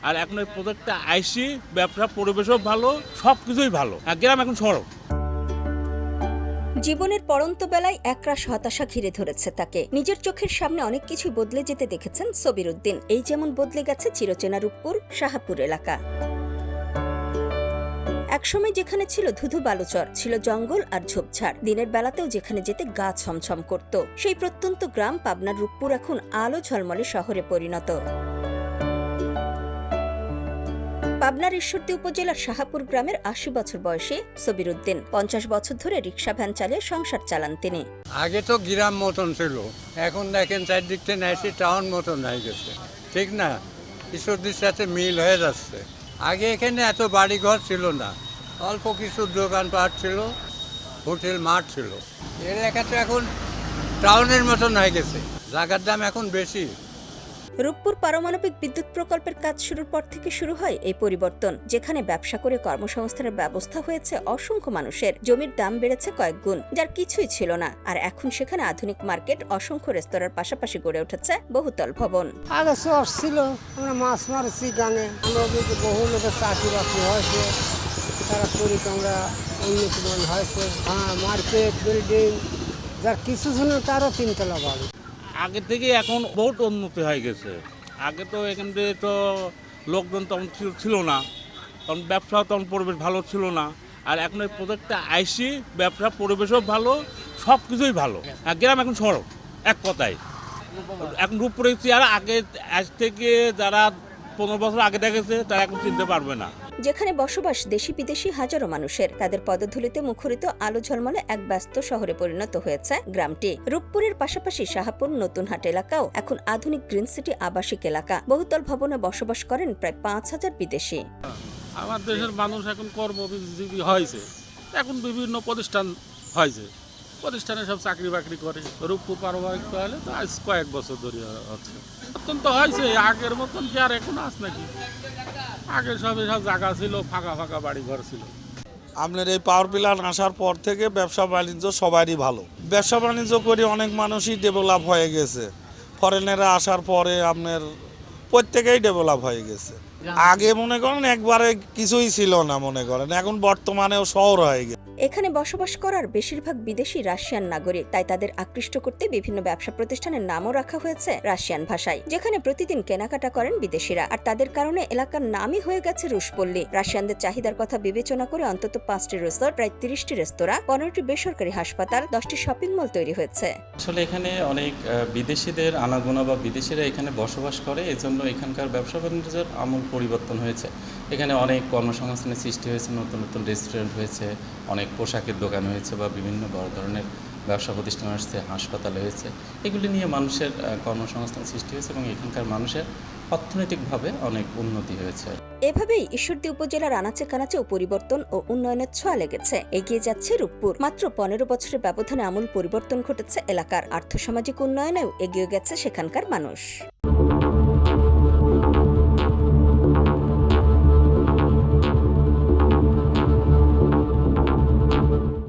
আর এখন এই প্রজেক্টটা আইসি, ব্যবসা পরিবেশও ভালো, সব কিছুই ভালো। গ্রাম এখন সড়ক। জীবনের পড়ন্ত বেলায় একরাশ হতাশা ঘিরে ধরেছে তাকে। নিজের চোখের সামনে অনেক কিছুই বদলে যেতে দেখেছেন সবির উদ্দিন। এই যেমন বদলে গেছে চিরচেনা রূপপুর শাহাপুর এলাকা। একসময় যেখানে ছিল ধুধু বালুচর, ছিল জঙ্গল আর ঝোপঝাড়, দিনের বেলাতেও যেখানে যেতে গা ছমছম করত, সেই প্রত্যন্ত গ্রাম পাবনার রূপপুর এখন আলো ঝলমলে শহরে পরিণত। পাবনার ঈশ্বরদী উপজেলার শাহাপুর গ্রামের ৮০ বছর বয়সী সবির উদ্দিন ৫০ বছর ধরে রিক্সা ভ্যান চালিয়ে সংসার চালান তিনি। আগে তো গ্রাম মতন ছিল, এখন দেখেন চারদিক থেকে এসে টাউন মতন হয়ে গেছে, ঠিক না? ঈশ্বরদীর সাথে মিল হয়ে যাচ্ছে। আগে এখানে এত বাড়িঘর ছিল না, অল্প কিছু দোকানপাট ছিল, হোটেল মাঠ ছিল। এর এলাকাতে এখন টাউনের মতন হয়ে গেছে, জায়গার দাম এখন বেশি। রূপপুর পারমাণবিক বিদ্যুৎ প্রকল্পের কাজ শুরুর পর থেকে শুরু হয় এই পরিবর্তন, যেখানে ব্যবসা করে কর্মসংস্থানের ব্যবস্থা হয়েছে অসংখ্য মানুষের। জমির দাম বেড়েছে কয়েক গুণ, যার কিছুই ছিল না। আর এখন সেখানে আধুনিক মার্কেট, অসংখ্য রেস্তোরাঁর পাশাপাশি গড়ে উঠেছে বহুতল ভবন। আগে চর ছিল, আমরা মাছ মারছি গানে, আমরা বহু লোকের চাকরি বাকরি হয়েছে, তারা করি আমরা উন্নতিমান হয়েছে। হ্যাঁ, মার্কেট বিল্ডিং, যার কিছু ছিল তারও তিনতলা বাড়ি। আগে থেকে এখন বহুত উন্নতি হয়ে গেছে। আগে তো এখান থেকে তো লোকজন তখন ছিল না, তখন ব্যবসা তখন পরিবেশ ভালো ছিল না। আর এখন এই প্রজেক্টটা আইসি, ব্যবসা পরিবেশও ভালো, সব কিছুই ভালো। গ্রাম এখন সড়ক, এক কথায়। এখন রূপপুরে আর আগে আজ থেকে যারা ১৫ বছর আগে দেখেছে তারা এখন চিনতে পারবে না। যেখানে বসবাস দেশি বিদেশি হাজারো মানুষের, তাদের পদধূলিতে মুখরিত আলো ঝলমলে এক ব্যস্ত শহরে পরিণত হয়েছে গ্রামটি। রূপপুরের পাশাপাশি শাহাপুর নতুনহাট এলাকাও এখন আধুনিক গ্রিন সিটি আবাসিক এলাকা। বহুতল ভবনে বসবাস করেন প্রায় ৫,০০০ বিদেশি। আমার দেশের মানুষ এখন কর্মজীবী হয়েছে, এখন বিভিন্ন প্রতিষ্ঠান হয়েছে, প্রতিষ্ঠানে সব চাকরি বাকরি করে। রূপপুর পারিবারিক হলে তো আজ কয়েক বছর ধরে হচ্ছে। অত্যন্ত হয়েছে, আগের মতন কি আর এখন আস নাকি? আগে সব জায়গা ছিল, ফাঁকা ফাঁকা বাড়ি ঘর ছিল। আপনার এই পাওয়ার প্ল্যান্ট আসার পর থেকে ব্যবসা বাণিজ্য সবারই ভালো। ব্যবসা বাণিজ্য করে অনেক মানুষই ডেভেলপ হয়ে গেছে। ফরেনেরা আসার পরে আপনার প্রত্যেকেই ডেভেলপ হয়ে গেছে। আগে মনে করেন একবারে কিছুই ছিল না, মনে করেন এখন বর্তমানেও শহর হয়ে গেছে। এখানে বসবাস করার বেশিরভাগ বিদেশি রাশিয়ান নাগরিক, তাই তাদের আকৃষ্ট করতে বিভিন্ন ব্যবসা প্রতিষ্ঠানের নামও রাখা হয়েছে রাশিয়ান ভাষায়, যেখানে প্রতিদিন কেনাকাটা করেন বিদেশিরা। আর তাদের কারণে এলাকার নামই হয়ে গেছে রুশপল্লী। রাশিয়ানদের চাহিদার কথা বিবেচনা করে অন্তত ৫টি রিসোর্ট, প্রায় ৩০টি রেস্তোরাঁ, ১৫টি বেসরকারি হাসপাতাল, 10টি শপিং মল তৈরি হয়েছে। আসলে এখানে অনেক বিদেশিদের আনাগোনা বা বিদেশিরা এখানে বসবাস করে, এজন্য এখানকার ব্যবসা বাণিজ্যের আমূল পরিবর্তন হয়েছে। এখানে অনেক কর্মসংস্থানের সৃষ্টি হয়েছে, নতুন নতুন রেস্টুরেন্ট হয়েছে, অনেক পোশাকের দোকান হয়েছে বা বিভিন্ন বড় ধরনের ব্যবসা প্রতিষ্ঠান হয়েছে, হাসপাতাল হয়েছে। এগুলি নিয়ে মানুষের কর্মসংস্থান সৃষ্টি হয়েছে এবং এখানকার মানুষের অর্থনৈতিকভাবে অনেক উন্নতি হয়েছে। এভাবেই ঈশ্বরদী উপজেলার আনাচে কানাচেও পরিবর্তন ও উন্নয়নের ছোঁয়া লেগেছে। এগিয়ে যাচ্ছে রূপপুর। মাত্র ১৫ বছরের ব্যবধানে আমূল পরিবর্তন ঘটেছে এলাকার। আর্থসামাজিক উন্নয়নেও এগিয়ে গেছে সেখানকার মানুষ।